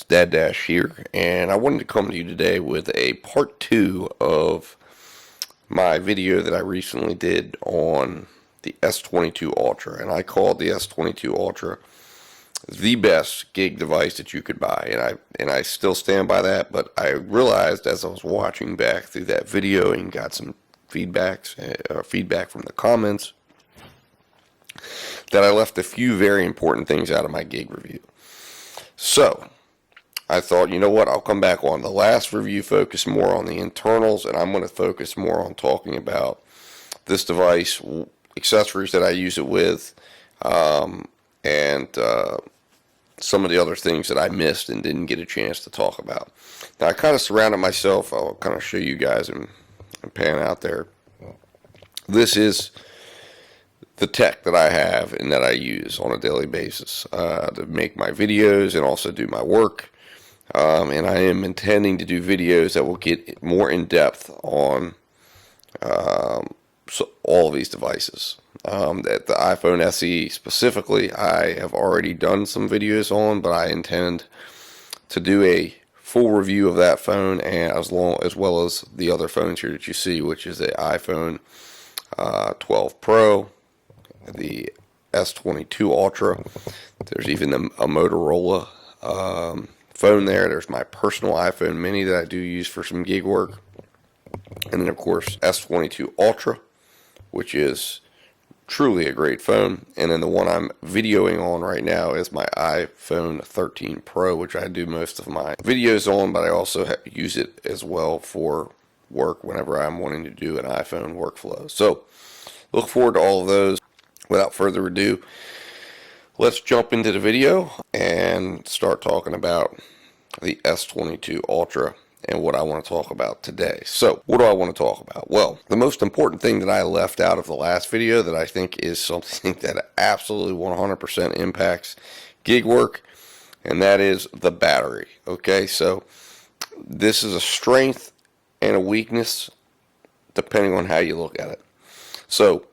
Dad Dash here, and I wanted to come to you today with a part 2 of my video that I recently did on the S22 Ultra, and I called the S22 Ultra the best gig device that you could buy, and I still stand by that. But I realized as I was watching back through that video and got some feedback from the comments that I left a few very important things out of my gig review. So I thought, you know what, I'll come back on. The last review focused more on the internals, and I'm going to focus more on talking about this device, accessories that I use it with, and some of the other things that I missed and didn't get a chance to talk about. Now, I kind of surrounded myself. I'll kind of show you guys and pan out there. This is the tech that I have and that I use on a daily basis to make my videos and also do my work. And I am intending to do videos that will get more in depth on all of these devices. The iPhone SE specifically, I have already done some videos on, but I intend to do a full review of that phone, and as well as the other phones here that you see, which is the iPhone 12 Pro, the S22 Ultra. There's even a Motorola phone there. There's my personal iPhone mini that I do use for some gig work. And then, of course, S22 Ultra, which is truly a great phone. And then the one I'm videoing on right now is my iPhone 13 Pro, which I do most of my videos on, but I also use it as well for work whenever I'm wanting to do an iPhone workflow. So look forward to all of those. Without further ado, let's jump into the video and start talking about the S22 Ultra and what I want to talk about today. So, what do I want to talk about? Well, the most important thing that I left out of the last video that I think is something that absolutely 100% impacts gig work, and that is the battery. Okay, so this is a strength and a weakness depending on how you look at it. So,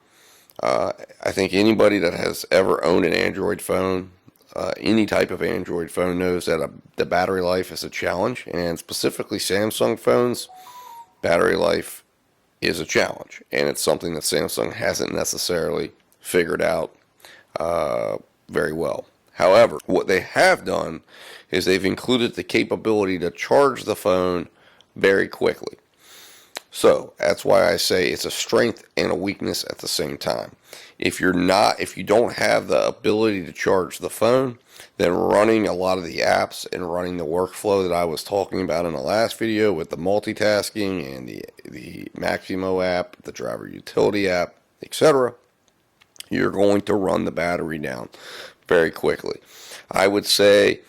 I think anybody that has ever owned an Android phone, any type of Android phone, knows that the battery life is a challenge, and specifically Samsung phones, battery life is a challenge, and it's something that Samsung hasn't necessarily figured out very well. However, what they have done is they've included the capability to charge the phone very quickly. So that's why I say it's a strength and a weakness at the same time. If you don't have the ability to charge the phone, then running a lot of the apps and running the workflow that I was talking about in the last video with the multitasking and the Maximo app, the driver utility app, etc., you're going to run the battery down very quickly. I would say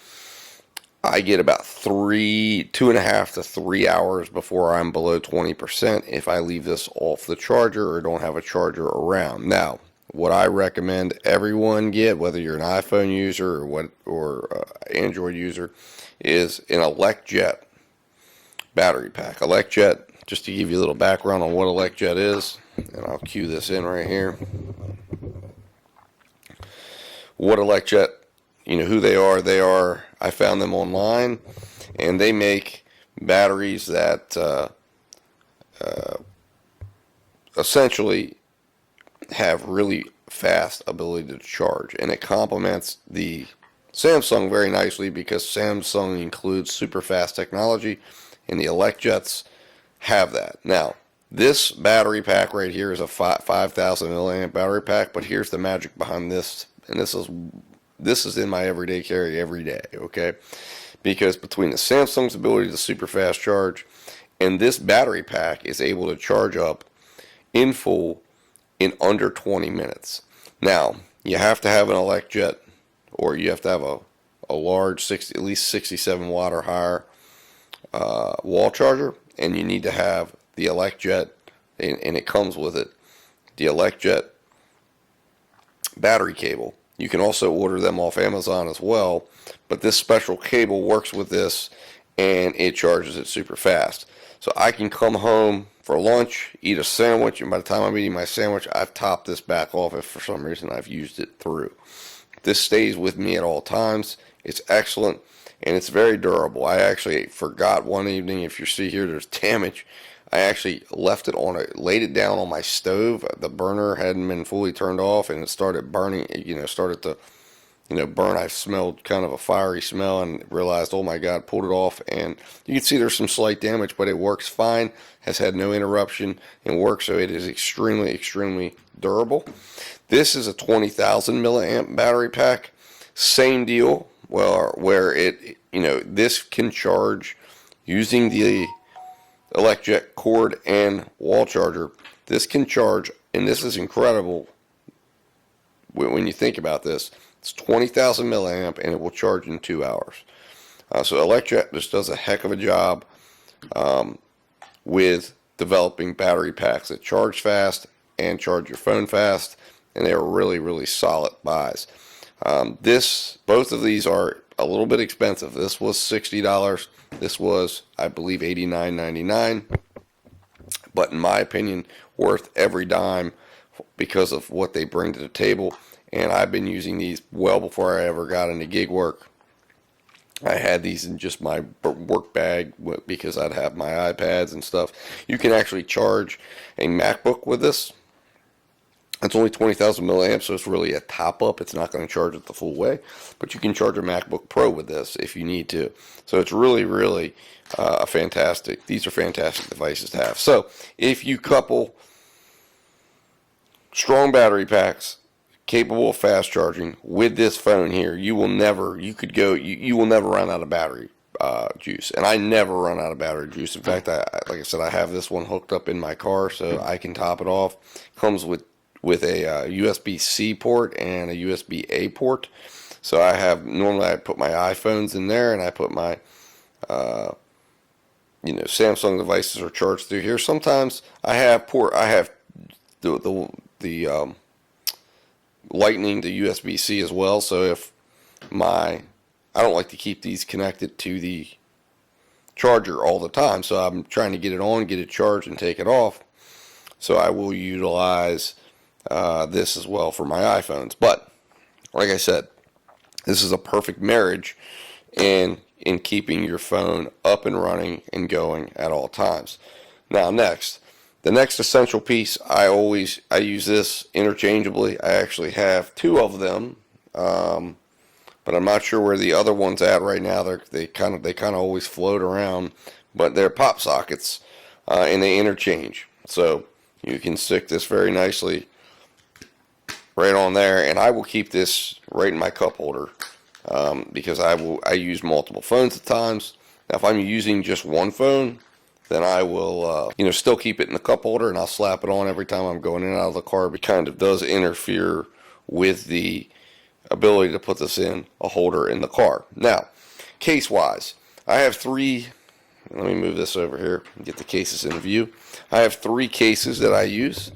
I get about 2.5 to 3 hours before I'm below 20% if I leave this off the charger or don't have a charger around. Now, what I recommend everyone get, whether you're an iPhone user or Android user, is an ElecJet battery pack. ElecJet, just to give you a little background on what ElecJet is, and I'll cue this in right here. What ElecJet, you know who they are. I found them online, and they make batteries that essentially have really fast ability to charge, and it complements the Samsung very nicely because Samsung includes super fast technology, and the ElecJets have that. Now, this battery pack right here is a 5,000 milliamp battery pack, but here's the magic behind this, and this is in my everyday carry every day, okay? Because between the Samsung's ability to super fast charge and this battery pack is able to charge up in full in under 20 minutes. Now, you have to have an ElecJet, or you have to have a large at least 67 watt or higher wall charger, and you need to have the ElecJet, and it comes with it, the ElecJet battery cable. You can also order them off Amazon as well, but this special cable works with this, and it charges it super fast. So I can come home for lunch, eat a sandwich, and by the time I'm eating my sandwich, I've topped this back off if for some reason I've used it through. This stays with me at all times. It's excellent. and it's very durable. I actually forgot one evening, if you see here, there's damage. I actually left it on laid it down on my stove. The burner hadn't been fully turned off, and it started burning. Started to, burn. I smelled kind of a fiery smell and realized, oh my God, pulled it off. And you can see there's some slight damage, but it works fine, has had no interruption, and works. So it is extremely, extremely durable. This is a 20,000 milliamp battery pack. Same deal, well, where this can charge using the electric cord and wall charger. This can charge, and this is incredible when you think about this. It's 20,000 milliamp, and it will charge in 2 hours. So Electret just does a heck of a job with developing battery packs that charge fast and charge your phone fast, and they are really, really solid buys. Both of these are a little bit expensive. This was $60. This was, I believe, $89.99. But in my opinion, worth every dime because of what they bring to the table. And I've been using these well before I ever got into gig work. I had these in just my work bag because I'd have my iPads and stuff. You can actually charge a MacBook with this. It's only 20,000 milliamps, so it's really a top-up. It's not going to charge it the full way, but you can charge a MacBook Pro with this if you need to. So it's really, really these are fantastic devices to have. So if you couple strong battery packs capable of fast charging with this phone here, you will never run out of battery juice. And I never run out of battery juice. In fact, like I said, I have this one hooked up in my car so I can top it off. Comes with a USB-C port and a USB-A port. So normally I put my iPhones in there, and I put my Samsung devices are charged through here. Sometimes I have the Lightning to USB-C as well. So if I don't like to keep these connected to the charger all the time, so I'm trying to get it on, get it charged, and take it off. So I will utilize this as well for my iPhones. But like I said, this is a perfect marriage in keeping your phone up and running and going at all times. Now the next essential piece, I use this interchangeably. I actually have two of them, but I'm not sure where the other one's at right now. They kind of always float around, but they're pop sockets, and they interchange. So you can stick this very nicely right on there, and I will keep this right in my cup holder because I use multiple phones at times. Now, if I'm using just one phone, then I will still keep it in the cup holder, and I'll slap it on every time I'm going in and out of the car. It kind of does interfere with the ability to put this in a holder in the car. Now, case wise, I have three. Let me move this over here and get the cases in view. I have three cases that I use.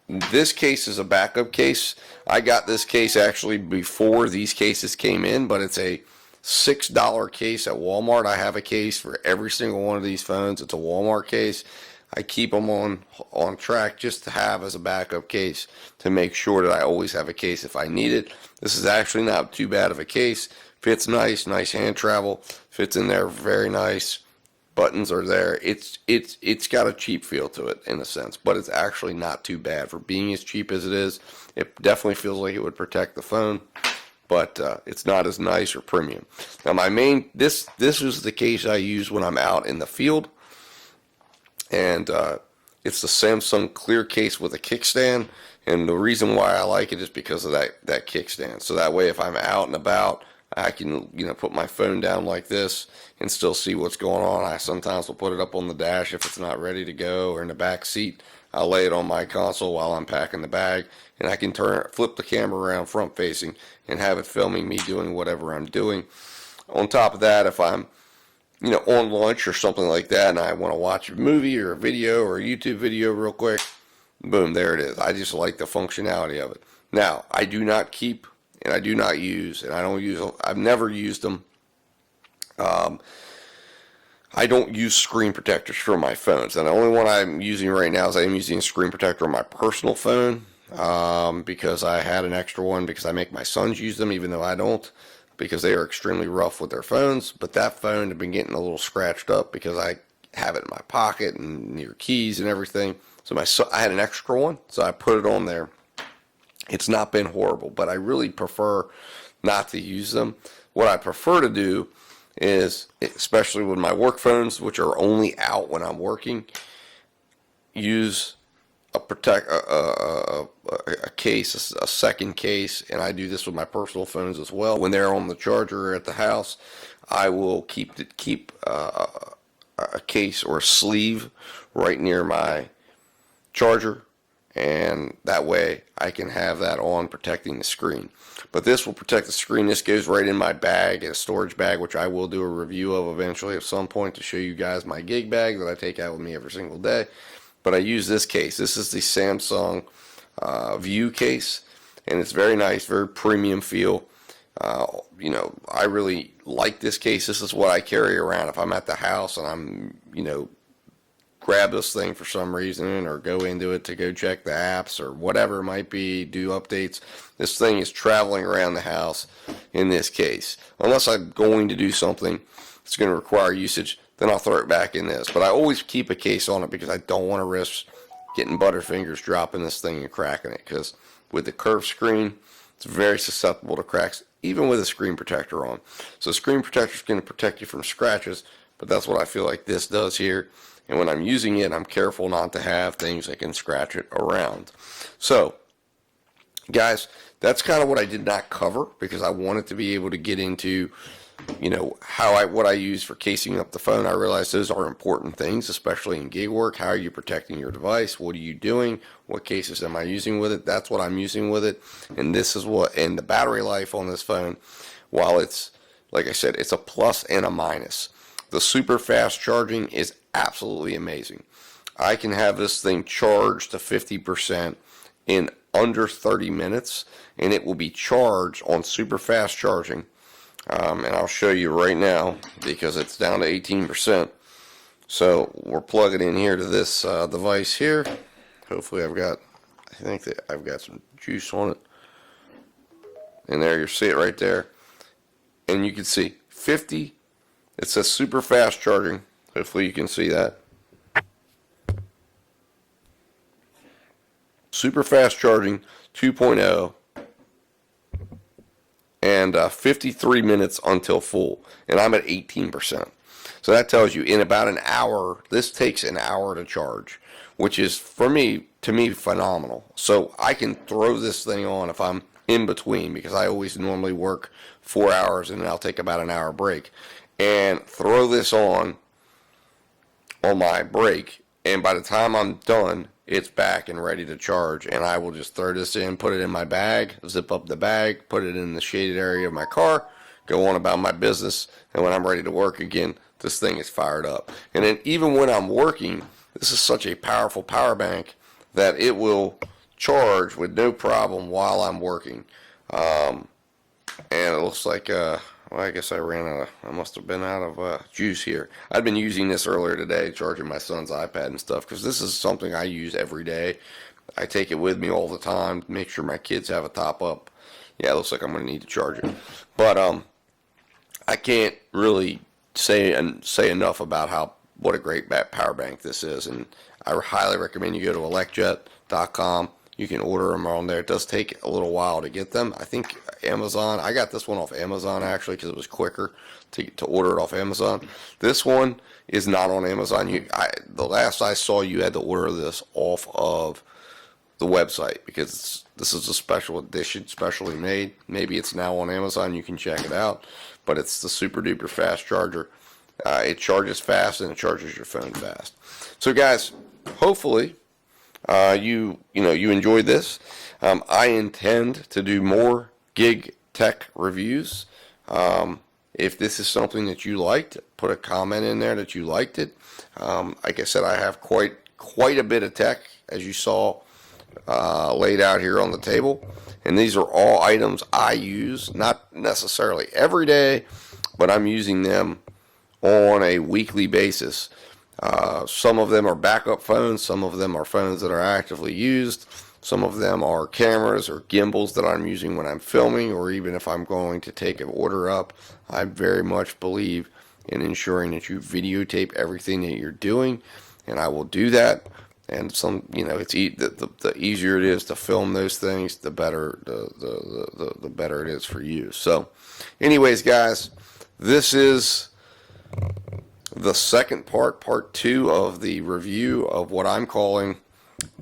This case is a backup case. I got this case actually before these cases came in, but it's a $6 case at Walmart. I have a case for every single one of these phones. It's a Walmart case. I keep them on track just to have as a backup case to make sure that I always have a case if I need it. This is actually not too bad of a case. Fits nice hand travel. Fits in there very nice. Buttons are there. It's got a cheap feel to it in a sense, but it's actually not too bad for being as cheap as it is. It definitely feels like it would protect the phone, but it's not as nice or premium. Now this is the case I use when I'm out in the field, and it's the Samsung clear case with a kickstand. And the reason why I like it is because of that kickstand. So that way, if I'm out and about, I can put my phone down like this and still see what's going on. I sometimes will put it up on the dash if it's not ready to go, or in the back seat. I'll lay it on my console while I'm packing the bag, and I can flip the camera around front facing and have it filming me doing whatever I'm doing. On top of that, if I'm on lunch or something like that, and I want to watch a movie or a video or a YouTube video real quick, boom, there it is. I just like the functionality of it. Now, I do not keep, and I do not use, and I've never used them. I don't use screen protectors for my phones, and the only one I'm using right now is I'm using a screen protector on my personal phone because I had an extra one because I make my sons use them even though I don't. because they are extremely rough with their phones, but that phone had been getting a little scratched up because I have it in my pocket and near keys and everything. So I had an extra one, so I put it on there. It's not been horrible, but I really prefer not to use them. What I prefer to do is, especially with my work phones, which are only out when I'm working, use a case, a second case, and I do this with my personal phones as well. When they're on the charger at the house, I will keep a case or a sleeve right near my charger, and that way I can have that on protecting the screen. But this will protect the screen. This goes right in my bag, a storage bag, which I will do a review of eventually at some point to show you guys my gig bag that I take out with me every single day. But I use this case. This is the Samsung View case, and it's very nice, very premium feel. I really like this case. This is what I carry around if I'm at the house and I'm, grab this thing for some reason or go into it to go check the apps or whatever it might be, do updates. This thing is traveling around the house in this case. Unless I'm going to do something that's going to require usage, then I'll throw it back in this. But I always keep a case on it because I don't want to risk getting butterfingers dropping this thing and cracking it, because with the curved screen, it's very susceptible to cracks, even with a screen protector on. So screen protector is going to protect you from scratches, but that's what I feel like this does here. And when I'm using it, I'm careful not to have things that can scratch it around. So, guys, that's kind of what I did not cover because I wanted to be able to get into what I use for casing up the phone. I realize those are important things, especially in gig work. How are you protecting your device? What are you doing? What cases am I using with it? That's what I'm using with it. And this is and the battery life on this phone, while it's, like I said, it's a plus and a minus. The super fast charging is absolutely amazing. I can have this thing charged to 50% in under 30 minutes, and it will be charged on super fast charging. And I'll show you right now because it's down to 18%. So we're plugging in here to this device here. Hopefully I think that I've got some juice on it. And there you see it right there. And you can see 50. It says super fast charging. Hopefully you can see that. Super fast charging 2.0. And 53 minutes until full, and I'm at 18%. So that tells you in about an hour, this takes an hour to charge, which is, to me, phenomenal. So I can throw this thing on if I'm in between, because I always normally work 4 hours and then I'll take about an hour break, and throw this on my break, and by the time I'm done, it's back and ready to charge, and I will just throw this in, put it in my bag, zip up the bag, put it in the shaded area of my car, go on about my business, and when I'm ready to work again, this thing is fired up. And then even when I'm working, this is such a powerful power bank that it will charge with no problem while I'm working. And it looks like, I guess I must have been out of juice here. I'd been using this earlier today, charging my son's iPad and stuff, because this is something I use every day. I take it with me all the time to make sure my kids have a top up. Yeah, it looks like I'm going to need to charge it. But I can't really say enough about what a great power bank this is, and I highly recommend you go to electjet.com. You can order them on there. It does take a little while to get them. I think Amazon, I got this one off Amazon actually because it was quicker to order it off Amazon. This one is not on Amazon. The last I saw, you had to order this off of the website because this is a special edition, specially made. Maybe it's now on Amazon. You can check it out. But it's the super duper fast charger. It charges fast and it charges your phone fast. So guys, hopefully you enjoyed this. I intend to do more gig tech reviews. If this is something that you liked, put a comment in there that you liked it. Like I said, I have quite a bit of tech, as you saw laid out here on the table. And these are all items I use, not necessarily every day, but I'm using them on a weekly basis. Some of them are backup phones, some of them are phones that are actively used, Some of them are cameras or gimbals that I'm using when I'm filming, or even if I'm going to take an order up. I very much believe in ensuring that you videotape everything that you're doing, and I will do that. And it's the easier it is to film those things, the better the better it is for you. So, anyways, guys, this is the second part 2 of the review of what I'm calling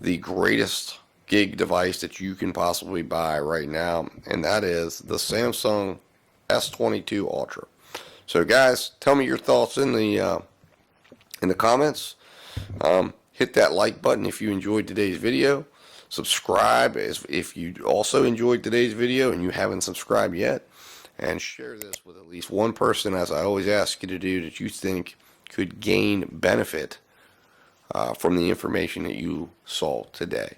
the greatest gig device that you can possibly buy right now, and that is the Samsung S22 Ultra. So, guys, tell me your thoughts in the comments. Hit that like button if you enjoyed today's video. Subscribe if you also enjoyed today's video and you haven't subscribed yet. And share this with at least one person, as I always ask you to do, that you think could gain benefit from the information that you saw today.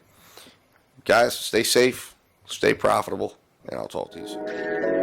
Guys, stay safe, stay profitable, and I'll talk to you soon.